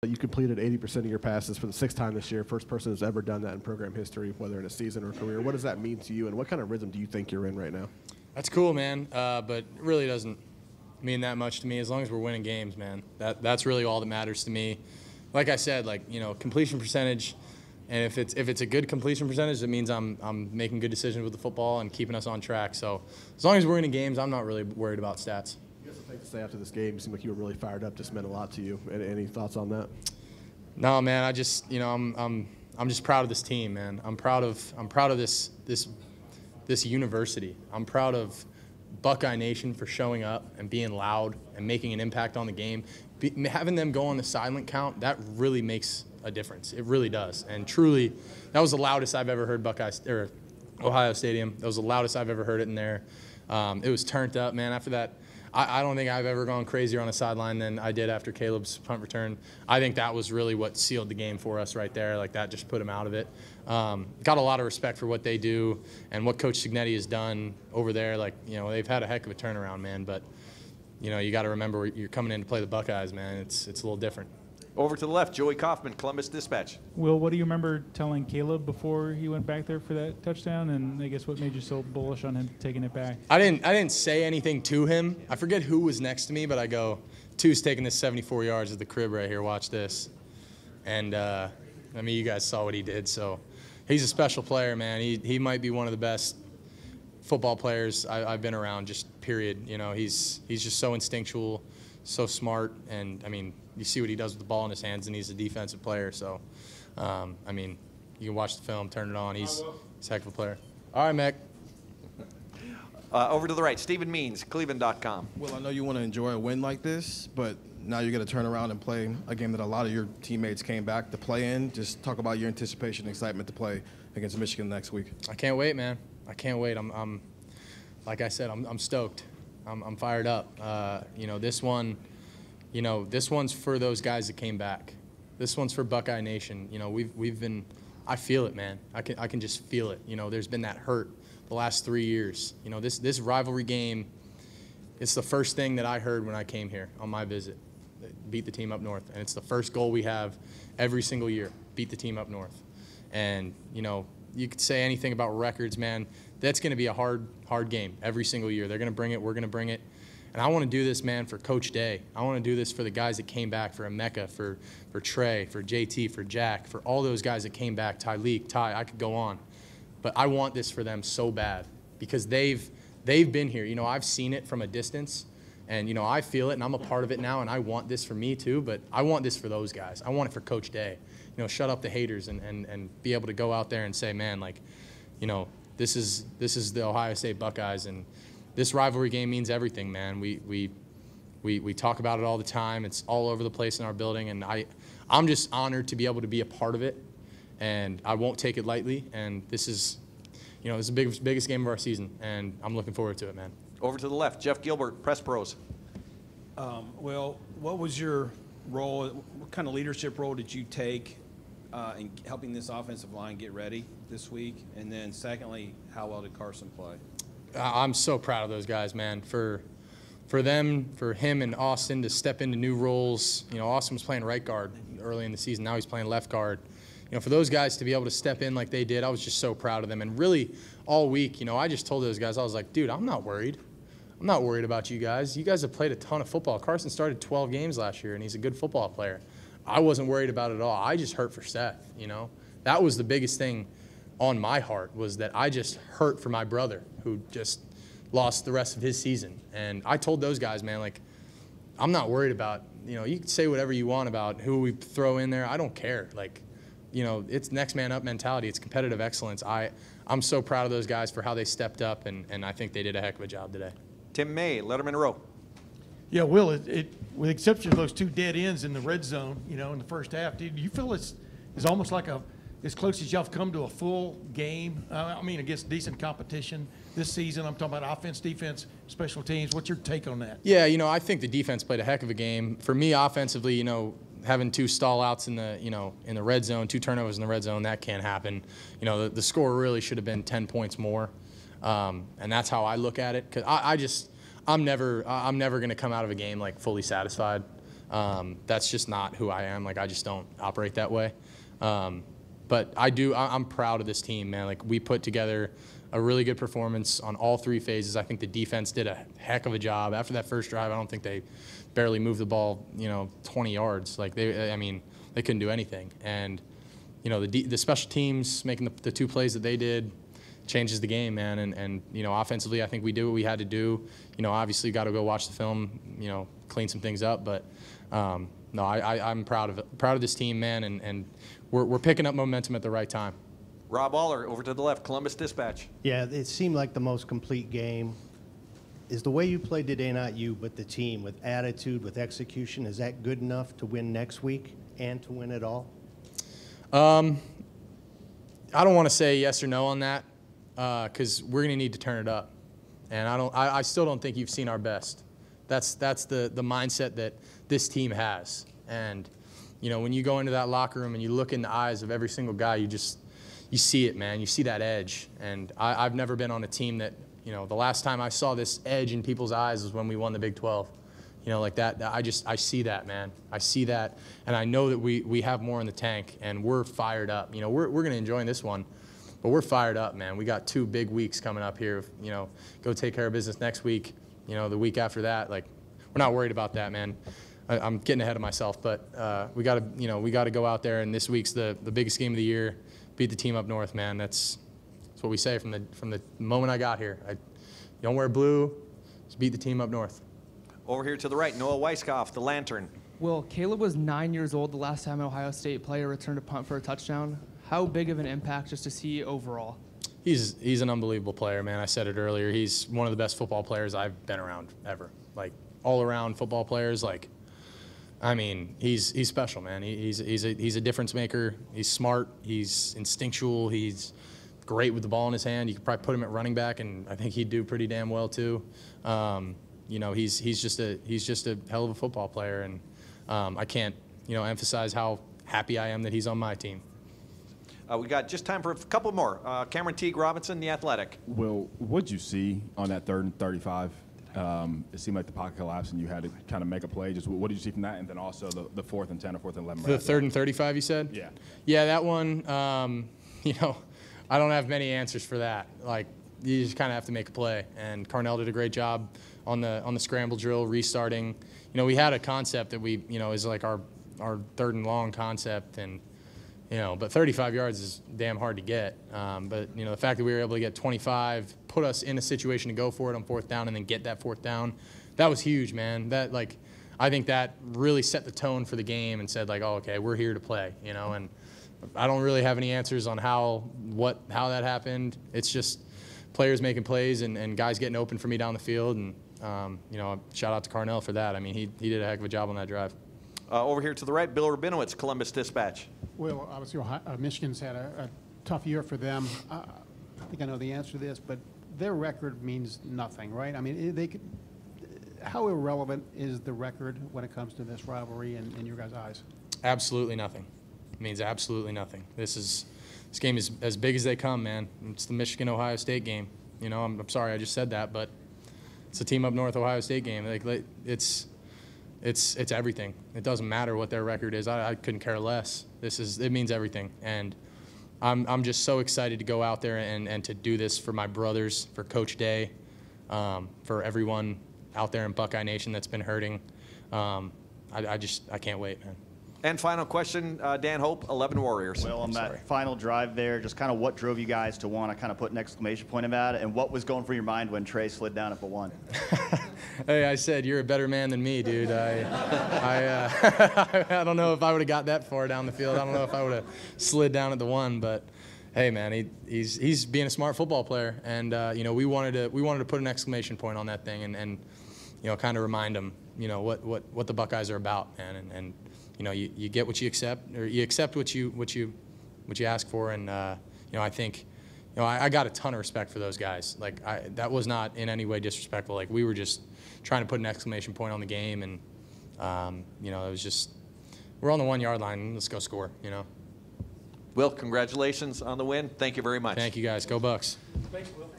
You completed 80% of your passes for the sixth time this year. First person who's ever done that in program history, whether in a season or a career. What does that mean to you, and what kind of rhythm do you think you're in right now? That's cool, man, but it really doesn't mean that much to me as long as we're winning games, man. That's really all that matters to me. Like I said, completion percentage, and if it's a good completion percentage, it means I'm making good decisions with the football and keeping us on track. So as long as we're winning games, I'm not really worried about stats. You guys have things to say after this game. You seem like you were really fired up. Just meant a lot to you. Any thoughts on that? No, man. I just, I'm just proud of this team, man. I'm proud of this university. I'm proud of Buckeye Nation for showing up and being loud and making an impact on the game. Having them go on the silent count, that really makes a difference. It really does. And truly, that was the loudest I've ever heard Ohio Stadium. That was the loudest I've ever heard it in there. It was turned up, man. After that, I don't think I've ever gone crazier on a sideline than I did after Caleb's punt return. I think that was really what sealed the game for us right there. Like, that just put him out of it. Got a lot of respect for what they do and what Coach Signetti has done over there. They've had a heck of a turnaround, man. But, you got to remember you're coming in to play the Buckeyes, man. It's a little different. Over to the left, Joey Kaufman, Columbus Dispatch. Will, what do you remember telling Caleb before he went back there for that touchdown? And I guess what made you so bullish on him taking it back? I didn't say anything to him. I forget who was next to me, but I go, Two's taking this 74 yards at the crib right here. Watch this. And, you guys saw what he did. So he's a special player, man. He might be one of the best football players I've been around, just period. He's just so instinctual, so smart, and, you see what he does with the ball in his hands, and he's a defensive player. So, you can watch the film, turn it on. He's a heck of a player. All right, Mac. Over to the right, Stephen Means, Cleveland.com. Well, I know you want to enjoy a win like this, but now you're going to turn around and play a game that a lot of your teammates came back to play in. Just talk about your anticipation and excitement to play against Michigan next week. I can't wait, man. I can't wait. I'm like I said, I'm stoked. I'm fired up. This one's for those guys that came back. This one's for Buckeye Nation. We've been, I feel it, man. I can just feel it. There's been that hurt the last 3 years. This rivalry game, it's the first thing that I heard when I came here on my visit. Beat the team up north. And it's the first goal we have every single year, beat the team up north. And, you could say anything about records, man. That's going to be a hard game every single year. They're going to bring it. We're going to bring it. And I want to do this, man, for Coach Day. I want to do this for the guys that came back, for Emeka, for Trey, for JT, for Jack, for all those guys that came back, Tyleek, Ty, I could go on. But I want this for them so bad because they've been here. I've seen it from a distance, and, I feel it, and I'm a part of it now, and I want this for me too, but I want this for those guys. I want it for Coach Day. Shut up the haters and be able to go out there and say, man, this is the Ohio State Buckeyes, and this rivalry game means everything, man. We talk about it all the time. It's all over the place in our building, and I'm just honored to be able to be a part of it, and I won't take it lightly. And this is the biggest game of our season, and I'm looking forward to it, man. Over to the left, Jeff Gilbert, Press Pros. What was your role? What kind of leadership role did you take in helping this offensive line get ready this week? And then secondly, how well did Carson play? I'm so proud of those guys, man. For him and Austin to step into new roles. Austin was playing right guard early in the season. Now he's playing left guard. For those guys to be able to step in like they did, I was just so proud of them. And really, all week, I just told those guys, I was like, dude, I'm not worried. I'm not worried about you guys. You guys have played a ton of football. Carson started 12 games last year, and he's a good football player. I wasn't worried about it at all. I just hurt for Seth, That was the biggest thing on my heart, was that I just hurt for my brother who just lost the rest of his season. And I told those guys, man, I'm not worried about, you can say whatever you want about who we throw in there. I don't care. It's next man up mentality. It's competitive excellence. I'm so proud of those guys for how they stepped up, and I think they did a heck of a job today. Tim May, Letterman Row. Yeah, Will, with the exception of those two dead ends in the red zone, in the first half, do you feel it's almost like as close as y'all have come to a full game? Against decent competition this season. I'm talking about offense, defense, special teams. What's your take on that? Yeah, I think the defense played a heck of a game. For me, offensively, having two stall outs in the red zone, 2 turnovers in the red zone, that can't happen. The score really should have been 10 points more. And that's how I look at it. Because I'm never going to come out of a game fully satisfied. That's just not who I am. Like, I just don't operate that way. But I'm proud of this team, man. Like, we put together a really good performance on all 3 phases. I think the defense did a heck of a job. After that first drive, I don't think they barely moved the ball, 20 yards. Like, they couldn't do anything. And, the special teams making the 2 plays that they did changes the game, man. And offensively, I think we did what we had to do. Obviously got to go watch the film, clean some things up. But, no, I'm proud of it. Proud of this team, man, and we're picking up momentum at the right time. Rob Aller, over to the left, Columbus Dispatch. Yeah, it seemed like the most complete game. Is the way you played today, not you, but the team, with attitude, with execution, is that good enough to win next week and to win it all? I don't want to say yes or no on that because we're going to need to turn it up. And I still don't think you've seen our best. That's the mindset that this team has. And, when you go into that locker room and you look in the eyes of every single guy, you see it, man. You see that edge. And I've never been on a team that, the last time I saw this edge in people's eyes was when we won the Big 12. Like that, I see that, man. I see that, and I know that we have more in the tank, and we're fired up. We're going to enjoy this one, but we're fired up, man. We got 2 big weeks coming up here. Go take care of business next week. The week after that, like, we're not worried about that, man. I'm getting ahead of myself, but we got to go out there, and this week's the biggest game of the year. Beat the team up north, man. That's what we say from the moment I got here. You don't wear blue, just beat the team up north. Over here to the right, Noah Weiskopf, the Lantern. Well, Caleb was 9 years old the last time an Ohio State player returned a punt for a touchdown. How big of an impact just to see overall? He's an unbelievable player, man. I said it earlier. He's one of the best football players I've been around ever. Like, all-around football players. Like, I mean, he's special, man. He's a difference maker. He's smart. He's instinctual. He's great with the ball in his hand. You could probably put him at running back, and I think he'd do pretty damn well too. He's just a hell of a football player, and I can't emphasize how happy I am that he's on my team. We got just time for a couple more. Cameron Teague Robinson, the Athletic. Will, what'd you see on that 3rd and 35? It seemed like the pocket collapsed and you had to kind of make a play. Just what did you see from that? And then also the 4th and 10 or 4th and 11. The 3rd and 35, you said? Yeah. Yeah, that one. I don't have many answers for that. Like, you just kind of have to make a play. And Carnell did a great job on the scramble drill, restarting. We had a concept that we is like our 3rd and long concept, and but 35 yards is damn hard to get. But the fact that we were able to get 25 put us in a situation to go for it on 4th down and then get that 4th down, that was huge, man. That, like, I think that really set the tone for the game and said, like, oh, okay, we're here to play, and I don't really have any answers on how that happened. It's just players making plays and guys getting open for me down the field, and shout out to Carnell for that. I mean, he did a heck of a job on that drive. Over here to the right, Bill Rabinowitz, Columbus Dispatch. Well, obviously, Michigan's had a tough year for them. I think I know the answer to this, but their record means nothing, right? I mean, how irrelevant is the record when it comes to this rivalry in your guys' eyes? Absolutely nothing. It means absolutely nothing. This game is as big as they come, man. It's the Michigan-Ohio State game. I'm sorry I just said that, but it's a team up north Ohio State game. Like it's everything. It doesn't matter what their record is. I couldn't care less. It means everything. And I'm just so excited to go out there and to do this for my brothers, for Coach Day, for everyone out there in Buckeye Nation that's been hurting. I can't wait, man. And final question, Dan Hope, 11 Warriors. Well, on that final drive there, just kind of what drove you guys to want to kind of put an exclamation point about it, and what was going through your mind when Trey slid down at the 1? Hey, I said, you're a better man than me, dude. I don't know if I would have got that far down the field. I don't know if I would have slid down at the 1, but hey, man, he's being a smart football player, and we wanted to put an exclamation point on that thing, and kind of remind him, what the Buckeyes are about, man, and you get what you accept, or you accept what you ask for, and I think I got a ton of respect for those guys. Like, that was not in any way disrespectful. Like, we were just trying to put an exclamation point on the game, and it was just, we're on the 1-yard line. Let's go score. Will, congratulations on the win. Thank you very much. Thank you, guys. Go Bucks. Thanks, Will.